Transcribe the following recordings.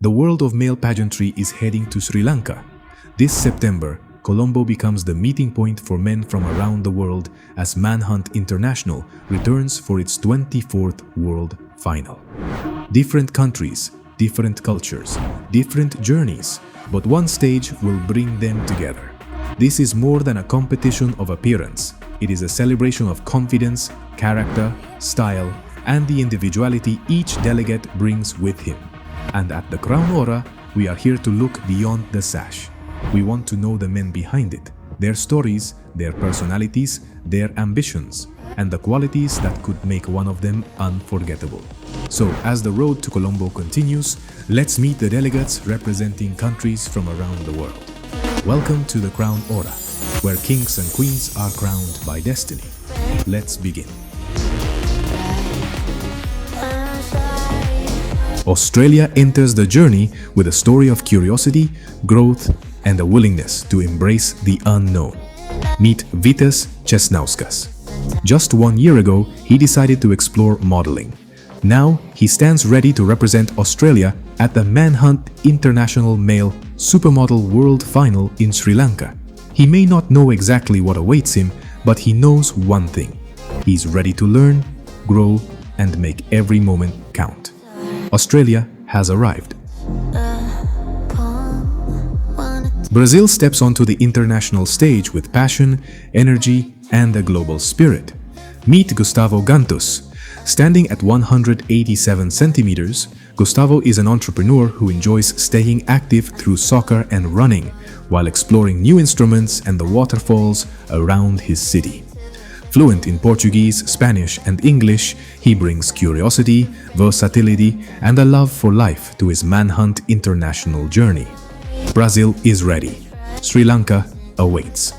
The world of male pageantry is heading to Sri Lanka. This September, Colombo becomes the meeting point for men from around the world as Manhunt International returns for its 24th World Final. Different countries, different cultures, different journeys, but one stage will bring them together. This is more than a competition of appearance. It is a celebration of confidence, character, style, and the individuality each delegate brings with him. And at the Crown Aura, we are here to look beyond the sash. We want to know the men behind it, their stories, their personalities, their ambitions, and the qualities that could make one of them unforgettable. So, as the road to Colombo continues, let's meet the delegates representing countries from around the world. Welcome to the Crown Aura, where kings and queens are crowned by destiny. Let's begin. Australia enters the journey with a story of curiosity, growth, and a willingness to embrace the unknown. Meet Vitas Chesnauskas. Just 1 year ago, he decided to explore modeling. Now, he stands ready to represent Australia at the Manhunt International Male Supermodel World Final in Sri Lanka. He may not know exactly what awaits him, but he knows one thing. He's ready to learn, grow, and make every moment count. Australia has arrived. Brazil steps onto the international stage with passion, energy, and a global spirit. Meet Gustavo Gantos. Standing at 187 centimeters, Gustavo is an entrepreneur who enjoys staying active through soccer and running, while exploring new instruments and the waterfalls around his city. Fluent in Portuguese, Spanish, and English, he brings curiosity, versatility, and a love for life to his Manhunt International journey. Brazil is ready. Sri Lanka awaits.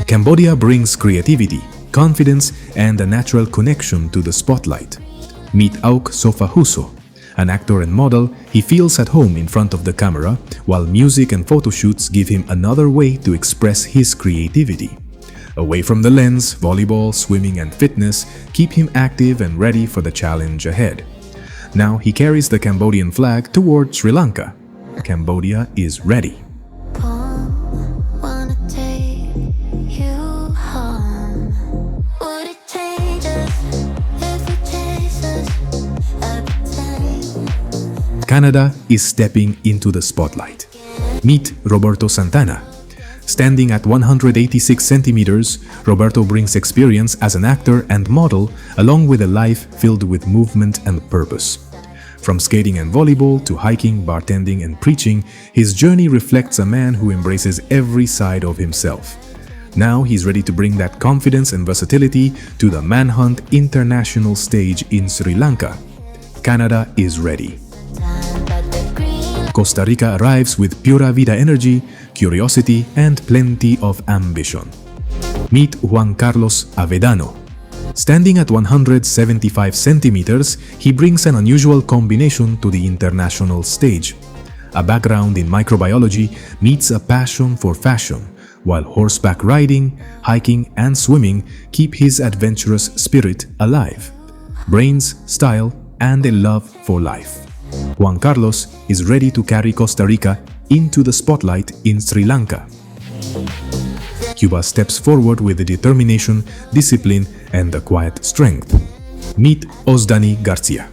Cambodia brings creativity, confidence, and a natural connection to the spotlight. Meet Auk Sofahuso. An actor and model, he feels at home in front of the camera, while music and photo shoots give him another way to express his creativity. Away from the lens, volleyball, swimming, and fitness keep him active and ready for the challenge ahead. Now he carries the Cambodian flag toward Sri Lanka. Cambodia is ready. Canada is stepping into the spotlight. Meet Roberto Santana. Standing at 186 centimeters, Roberto brings experience as an actor and model, along with a life filled with movement and purpose. From skating and volleyball to hiking, bartending, and preaching, his journey reflects a man who embraces every side of himself. Now he's ready to bring that confidence and versatility to the Manhunt International stage in Sri Lanka. Canada is ready. Costa Rica arrives with pura vida energy, curiosity, and plenty of ambition. Meet Juan Carlos Avedano. Standing at 175 centimeters, he brings an unusual combination to the international stage. A background in microbiology meets a passion for fashion, while horseback riding, hiking, and swimming keep his adventurous spirit alive. Brains, style, and a love for life. Juan Carlos is ready to carry Costa Rica into the spotlight in Sri Lanka. Cuba steps forward with the determination, discipline, and a quiet strength. Meet Osdani Garcia.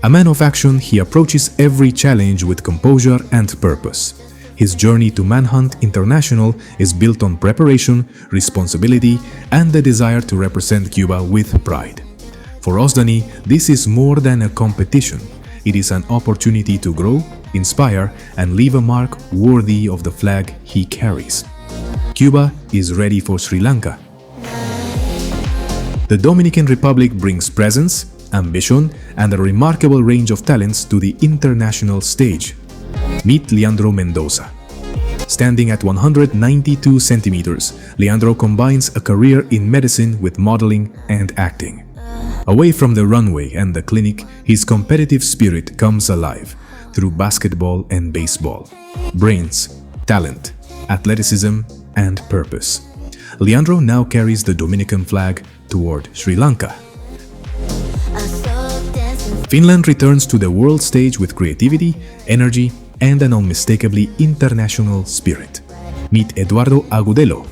A man of action, he approaches every challenge with composure and purpose. His journey to Manhunt International is built on preparation, responsibility, and the desire to represent Cuba with pride. For Osdani, this is more than a competition. It is an opportunity to grow, inspire, and leave a mark worthy of the flag he carries. Cuba is ready for Sri Lanka. The Dominican Republic brings presence, ambition, and a remarkable range of talents to the international stage. Meet Leandro Mendoza. Standing at 192 centimeters, Leandro combines a career in medicine with modeling and acting. Away from the runway and the clinic, his competitive spirit comes alive through basketball and baseball. Brains, talent, athleticism, and purpose. Leandro now carries the Dominican flag toward Sri Lanka. Finland returns to the world stage with creativity, energy, and an unmistakably international spirit. Meet Eduardo Agudelo.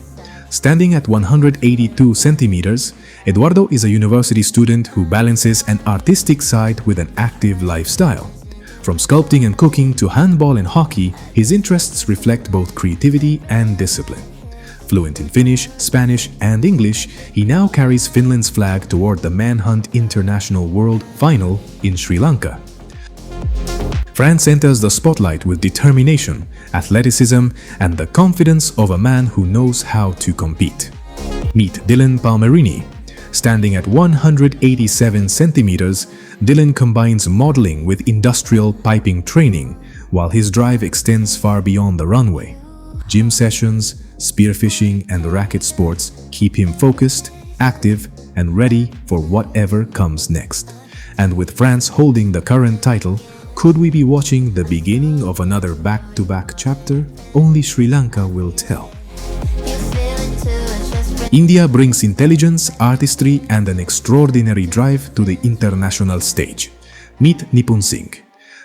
Standing at 182 centimeters, Eduardo is a university student who balances an artistic side with an active lifestyle. From sculpting and cooking to handball and hockey, his interests reflect both creativity and discipline. Fluent in Finnish, Spanish, and English, he now carries Finland's flag toward the Manhunt International World Final in Sri Lanka. France enters the spotlight with determination, athleticism, and the confidence of a man who knows how to compete. Meet Dylan Palmerini. Standing at 187 centimeters, Dylan combines modeling with industrial piping training, while his drive extends far beyond the runway. Gym sessions, spearfishing, and racket sports keep him focused, active, and ready for whatever comes next. And with France holding the current title, could we be watching the beginning of another back-to-back chapter? Only Sri Lanka will tell. India brings intelligence, artistry, and an extraordinary drive to the international stage. Meet Nipun Singh.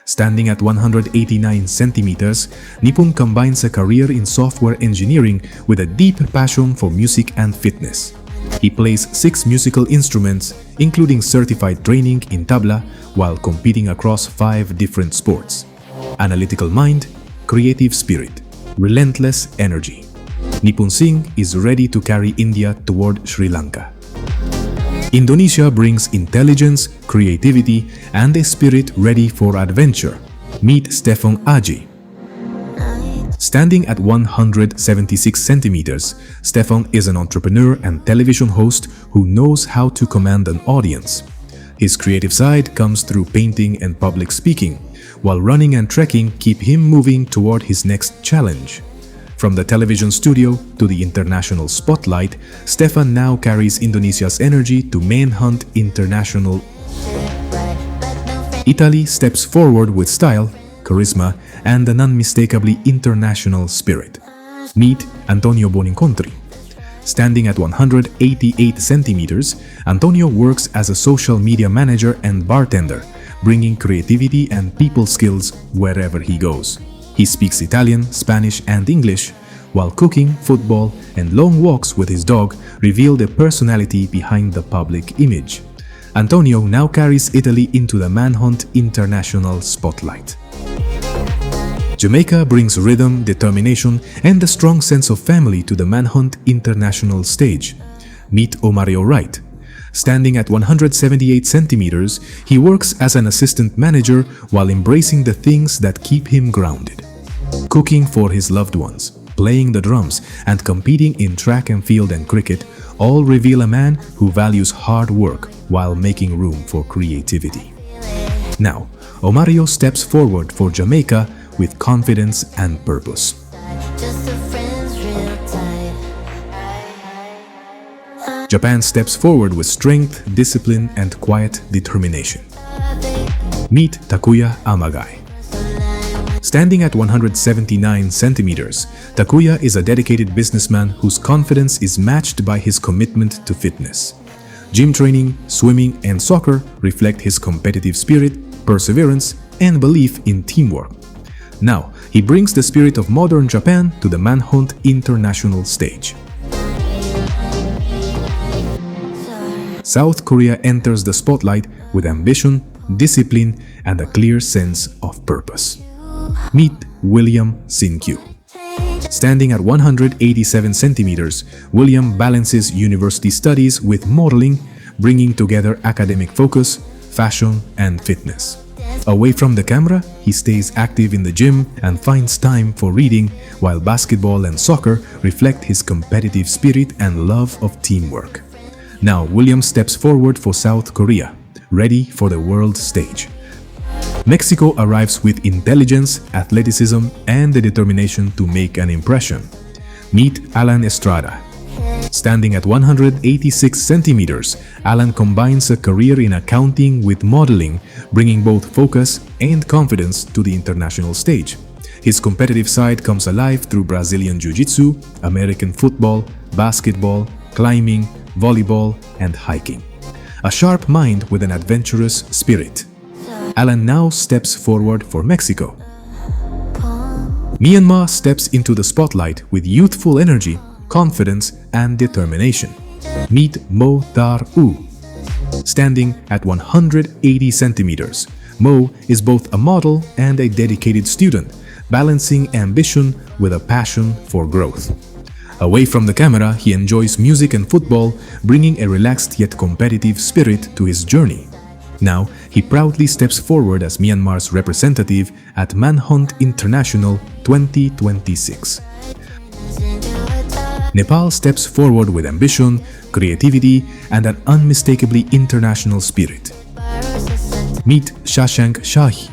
Standing at 189 centimeters, Nipun combines a career in software engineering with a deep passion for music and fitness. He plays 6 musical instruments, including certified training in tabla, while competing across 5 different sports. Analytical mind, creative spirit, relentless energy. Nipun Singh is ready to carry India toward Sri Lanka. Indonesia brings intelligence, creativity, and a spirit ready for adventure. Meet Stefan Aji. Standing at 176 centimeters, Stefan is an entrepreneur and television host who knows how to command an audience. His creative side comes through painting and public speaking, while running and trekking keep him moving toward his next challenge. From the television studio to the international spotlight, Stefan now carries Indonesia's energy to Manhunt International. Italy steps forward with style, charisma, and an unmistakably international spirit. Meet Antonio Bonincontri. Standing at 188 centimeters, Antonio works as a social media manager and bartender, bringing creativity and people skills wherever he goes. He speaks Italian, Spanish, and English, while cooking, football, and long walks with his dog reveal the personality behind the public image. Antonio now carries Italy into the Manhunt International spotlight. Jamaica brings rhythm, determination, and a strong sense of family to the Manhunt International stage. Meet Omario Wright. Standing at 178 centimeters, he works as an assistant manager while embracing the things that keep him grounded. Cooking for his loved ones, playing the drums, and competing in track and field and cricket all reveal a man who values hard work while making room for creativity. Now, Omario steps forward for Jamaica with confidence and purpose. Japan steps forward with strength, discipline, and quiet determination. Meet Takuya Amagai. Standing at 179 centimeters, Takuya is a dedicated businessman whose confidence is matched by his commitment to fitness. Gym training, swimming, and soccer reflect his competitive spirit, perseverance, and belief in teamwork. Now, he brings the spirit of modern Japan to the Manhunt International stage. South Korea enters the spotlight with ambition, discipline, and a clear sense of purpose. Meet William Sin-kyu. Standing at 187 centimeters, William balances university studies with modeling, bringing together academic focus, fashion, and fitness. Away from the camera, he stays active in the gym and finds time for reading, while basketball and soccer reflect his competitive spirit and love of teamwork. Now, William steps forward for South Korea, ready for the world stage. Mexico arrives with intelligence, athleticism, and the determination to make an impression. Meet Alan Estrada. Standing at 186 centimeters, Alan combines a career in accounting with modeling, bringing both focus and confidence to the international stage. His competitive side comes alive through Brazilian Jiu-Jitsu, American football, basketball, climbing, volleyball, and hiking. A sharp mind with an adventurous spirit. Alan now steps forward for Mexico. Myanmar steps into the spotlight with youthful energy, confidence, and determination. Meet Mo Tar U. Standing at 180 centimeters, Mo is both a model and a dedicated student, balancing ambition with a passion for growth. Away from the camera, he enjoys music and football, bringing a relaxed yet competitive spirit to his journey. Now, he proudly steps forward as Myanmar's representative at Manhunt International 2026. Nepal steps forward with ambition, creativity, and an unmistakably international spirit. Meet Shashank Shahi.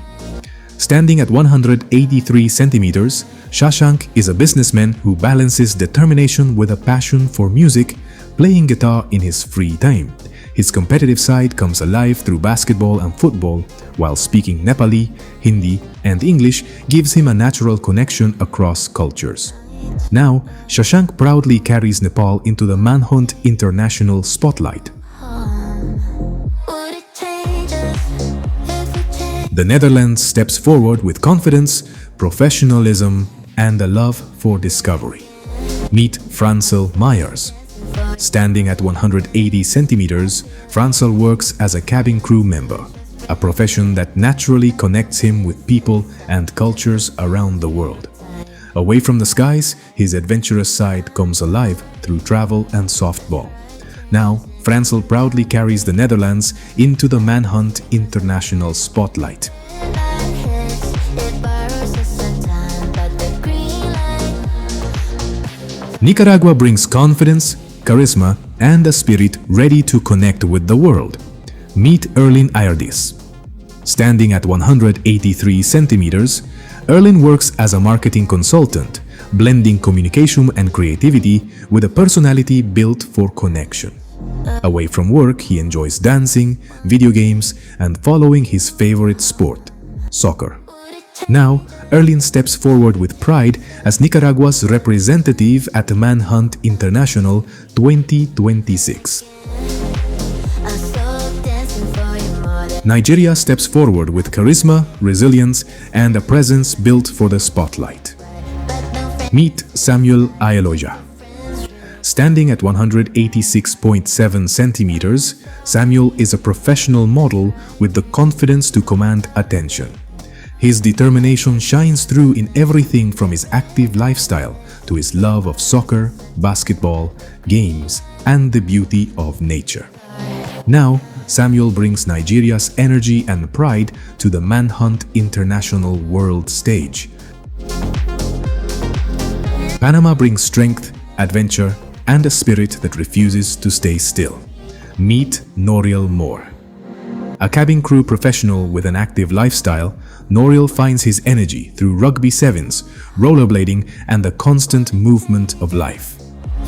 Standing at 183 centimeters, Shashank is a businessman who balances determination with a passion for music, playing guitar in his free time. His competitive side comes alive through basketball and football, while speaking Nepali, Hindi, and English gives him a natural connection across cultures. Now, Shashank proudly carries Nepal into the Manhunt International spotlight. The Netherlands steps forward with confidence, professionalism, and a love for discovery. Meet Francel Myers. Standing at 180 centimeters, Francel works as a cabin crew member, a profession that naturally connects him with people and cultures around the world. Away from the skies, his adventurous side comes alive through travel and softball. Now, Francel proudly carries the Netherlands into the Manhunt International spotlight. Nicaragua brings confidence, charisma, and a spirit ready to connect with the world. Meet Erlin Ayardis. Standing at 183 centimeters, Erlin works as a marketing consultant, blending communication and creativity with a personality built for connection. Away from work, he enjoys dancing, video games, and following his favorite sport, soccer. Now, Erlin steps forward with pride as Nicaragua's representative at Manhunt International 2026. Nigeria steps forward with charisma, resilience, and a presence built for the spotlight. Meet Samuel Ayeloja. Standing at 186.7 centimeters, Samuel is a professional model with the confidence to command attention. His determination shines through in everything from his active lifestyle to his love of soccer, basketball, games, and the beauty of nature. Now, Samuel brings Nigeria's energy and pride to the Manhunt International World stage. Panama brings strength, adventure, and a spirit that refuses to stay still. Meet Noriel Moore. A cabin crew professional with an active lifestyle, Noriel finds his energy through rugby sevens, rollerblading, and the constant movement of life.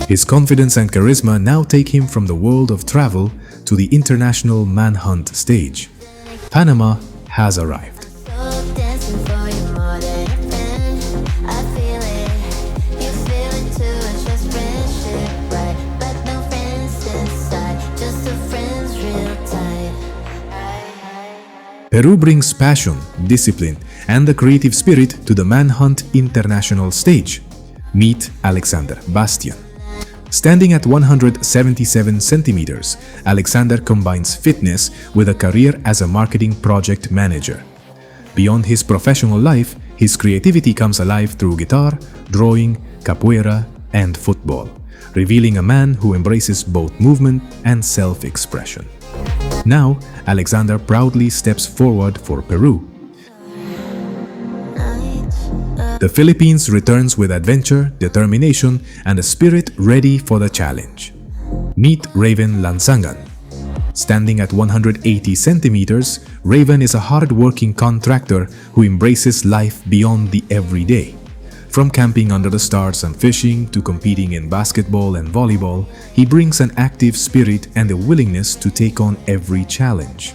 His confidence and charisma now take him from the world of travel to the international manhunt stage. Panama has arrived. Peru brings passion, discipline, and the creative spirit to the Manhunt International stage. Meet Alexander Bastian. Standing at 177 centimeters, Alexander combines fitness with a career as a marketing project manager. Beyond his professional life, his creativity comes alive through guitar, drawing, capoeira, and football, revealing a man who embraces both movement and self-expression. Now, Alexander proudly steps forward for Peru. The Philippines returns with adventure, determination, and a spirit ready for the challenge. Meet Raven Lansangan. Standing at 180 centimeters, Raven is a hard-working contractor who embraces life beyond the everyday. From camping under the stars and fishing to competing in basketball and volleyball, he brings an active spirit and a willingness to take on every challenge.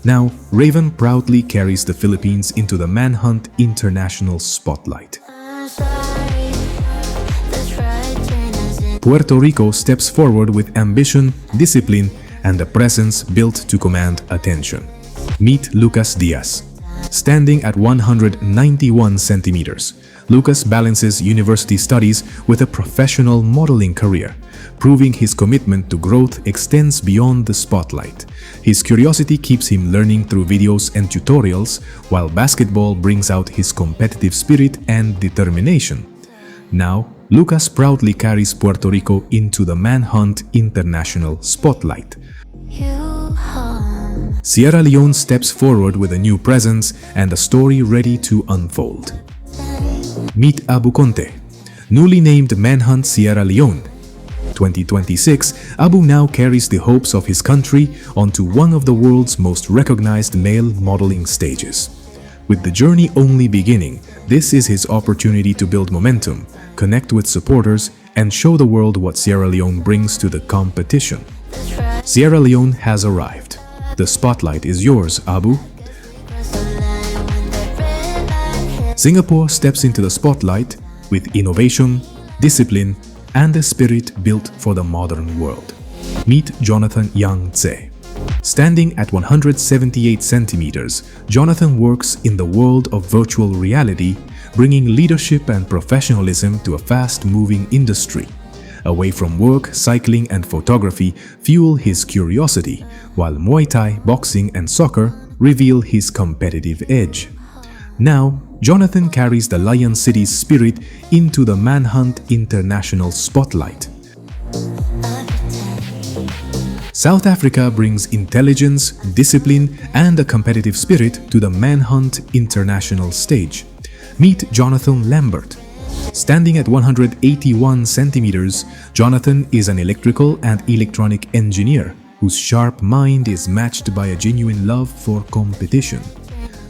Now, Raven proudly carries the Philippines into the Manhunt International spotlight. Puerto Rico steps forward with ambition, discipline, and a presence built to command attention. Meet Lucas Diaz. Standing at 191 centimeters, Lucas balances university studies with a professional modeling career, proving his commitment to growth extends beyond the spotlight. His curiosity keeps him learning through videos and tutorials, while basketball brings out his competitive spirit and determination. Now, Lucas proudly carries Puerto Rico into the Manhunt International spotlight. Sierra Leone steps forward with a new presence and a story ready to unfold. Meet Abu Conte. Newly named Manhunt Sierra Leone 2026, Abu now carries the hopes of his country onto one of the world's most recognized male modeling stages. With the journey only beginning, this is his opportunity to build momentum, connect with supporters, and show the world what Sierra Leone brings to the competition. Sierra Leone has arrived. The spotlight is yours, Abu. Singapore steps into the spotlight with innovation, discipline, and a spirit built for the modern world. Meet Jonathan Yang Tse. Standing at 178 centimeters, Jonathan works in the world of virtual reality, bringing leadership and professionalism to a fast-moving industry. Away from work, cycling and photography fuel his curiosity, while Muay Thai, boxing and soccer reveal his competitive edge. Now, Jonathan carries the Lion City's spirit into the Manhunt International spotlight. South Africa brings intelligence, discipline, and a competitive spirit to the Manhunt International stage. Meet Jonathan Lambert. Standing at 181 centimeters, Jonathan is an electrical and electronic engineer whose sharp mind is matched by a genuine love for competition.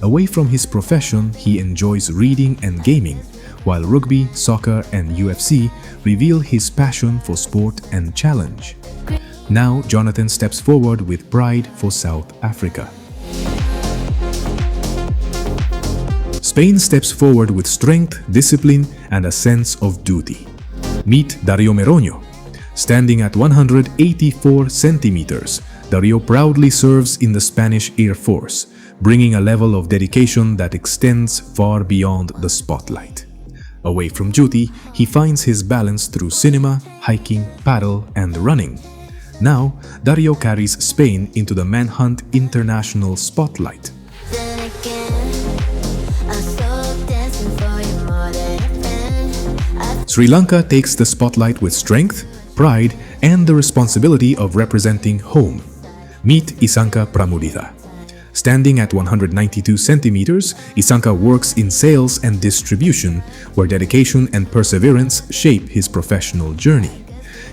Away from his profession, he enjoys reading and gaming, while rugby, soccer, and UFC reveal his passion for sport and challenge. Now, Jonathan steps forward with pride for South Africa. Spain steps forward with strength, discipline, and a sense of duty. Meet Dario Meroño. Standing at 184 centimeters, Dario proudly serves in the Spanish Air Force, bringing a level of dedication that extends far beyond the spotlight. Away from duty, he finds his balance through cinema, hiking, paddle, and running. Now, Dario carries Spain into the Manhunt International spotlight. Sri Lanka takes the spotlight with strength, pride, and the responsibility of representing home. Meet Isanka Pramudita. Standing at 192 centimeters, Isanka works in sales and distribution, where dedication and perseverance shape his professional journey.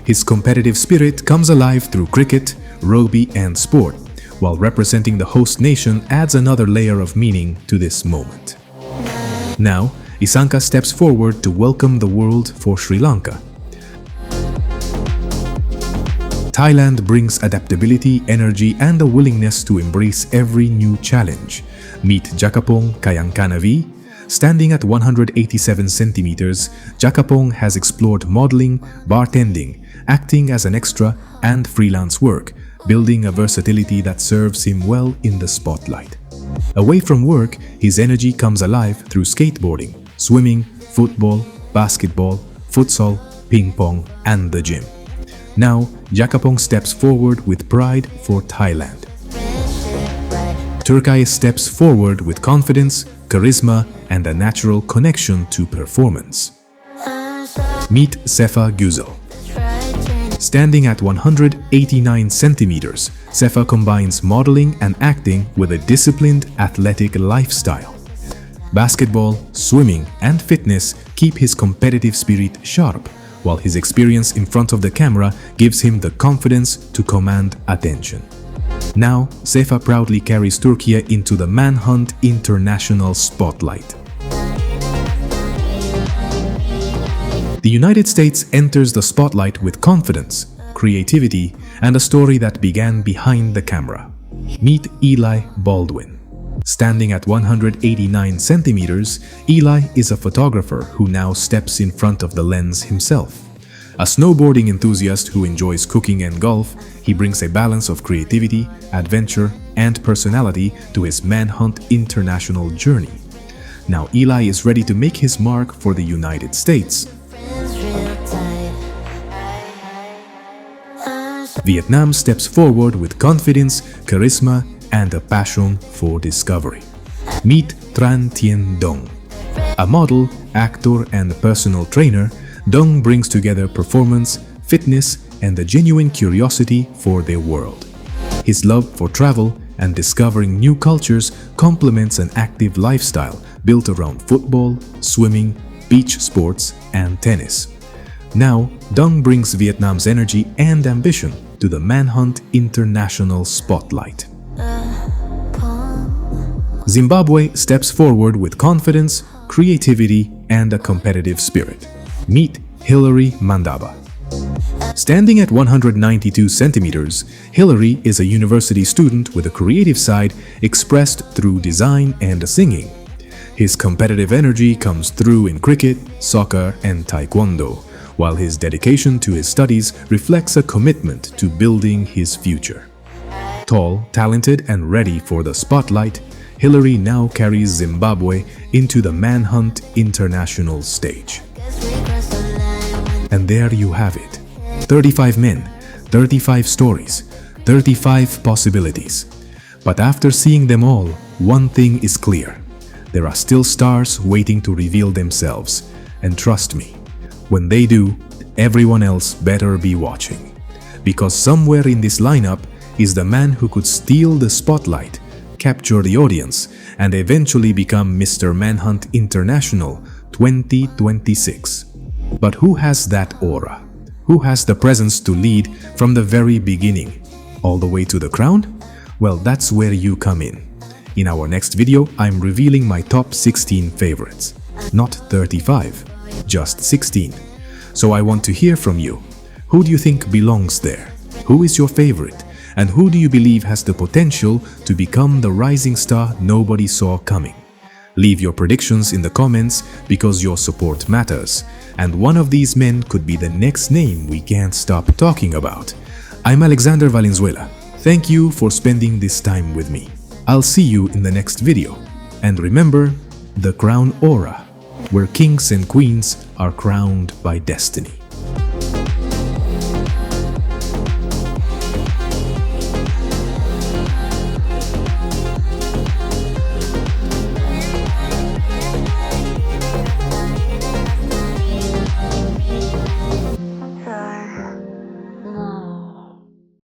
His competitive spirit comes alive through cricket, rugby, and sport, while representing the host nation adds another layer of meaning to this moment. Now, Isanka steps forward to welcome the world for Sri Lanka. Thailand brings adaptability, energy, and a willingness to embrace every new challenge. Meet Jakapong Kayangkanavi. Standing at 187 centimeters, Jakapong has explored modeling, bartending, acting as an extra, and freelance work, building a versatility that serves him well in the spotlight. Away from work, his energy comes alive through skateboarding, swimming, football, basketball, futsal, ping pong, and the gym. Now, Jakapong steps forward with pride for Thailand. Türkiye steps forward with confidence, charisma, and a natural connection to performance. Meet Sefa Güzel. Standing at 189 centimeters, Sefa combines modeling and acting with a disciplined athletic lifestyle. Basketball, swimming, and fitness keep his competitive spirit sharp, while his experience in front of the camera gives him the confidence to command attention. Now, Sefa proudly carries Türkiye into the Manhunt International spotlight. The United States enters the spotlight with confidence, creativity, and a story that began behind the camera. Meet Eli Baldwin. Standing at 189 centimeters, Eli is a photographer who now steps in front of the lens himself. A snowboarding enthusiast who enjoys cooking and golf, He brings a balance of creativity, adventure, and personality to his Manhunt International journey. Now Eli is ready to make his mark for the United States. Vietnam steps forward with confidence, charisma, and a passion for discovery. Meet Tran Thien Dong. A model, actor, and personal trainer, Dong brings together performance, fitness, and a genuine curiosity for their world. His love for travel and discovering new cultures complements an active lifestyle built around football, swimming, beach sports, and tennis. Now, Dong brings Vietnam's energy and ambition to the Manhunt International spotlight. Zimbabwe steps forward with confidence, creativity, and a competitive spirit. Meet Hilary Mandaba. Standing at 192 centimeters, Hilary is a university student with a creative side expressed through design and singing. His competitive energy comes through in cricket, soccer, and taekwondo, while his dedication to his studies reflects a commitment to building his future. Tall, talented, and ready for the spotlight, Hilary now carries Zimbabwe into the Manhunt International stage. And there you have it. 35 men, 35 stories, 35 possibilities. But after seeing them all, one thing is clear. There are still stars waiting to reveal themselves. And trust me, when they do, everyone else better be watching. Because somewhere in this lineup is the man who could steal the spotlight, capture the audience, and eventually become Mr. Manhunt International 2026. But who has that aura? Who has the presence to lead from the very beginning, all the way to the crown? Well, that's where you come in. In our next video, I'm revealing my top 16 favorites. Not 35, just 16. So I want to hear from you. Who do you think belongs there? Who is your favorite? And who do you believe has the potential to become the rising star nobody saw coming? Leave your predictions in the comments because your support matters. And one of these men could be the next name we can't stop talking about. I'm Alexander Valenzuela. Thank you for spending this time with me. I'll see you in the next video. And remember, the crown aura, where kings and queens are crowned by destiny.